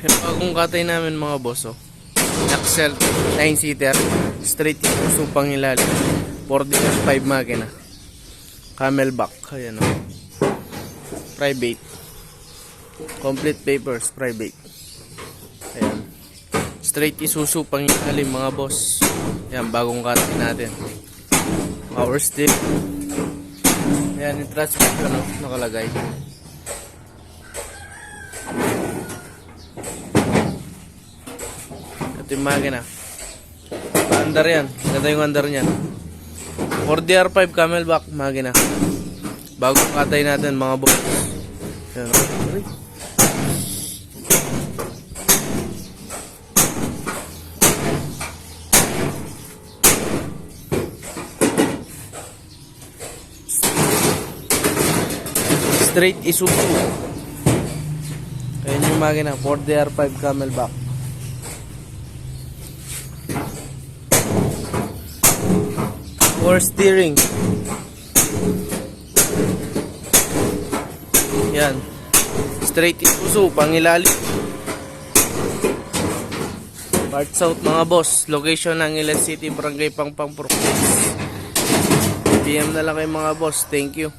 Yung bagong katay namin mga boss, oh. Axle 9-seater, straight yung supang ilalim, 4D5 makina, camelback, ayan o, private, complete papers, private, ayan, straight Isuzu pang ilalim mga boss. Ayan, bagong katay natin, power steer, ayan yung transmission, no, nakalagay. Ito yung makina. Under yan. Ganda yung under niyan. 4DR5 camelback makina. Bagong katay natin mga boss. Yan. Straight Isuzu. Ayan yung makina. 4DR5 camelback. Power steering. Yan. Straight Isuzu, pangilalim. Part South mga boss. Location ng Ilan City, Barangay Pangpang Province. PM na lang kayo mga boss. Thank you.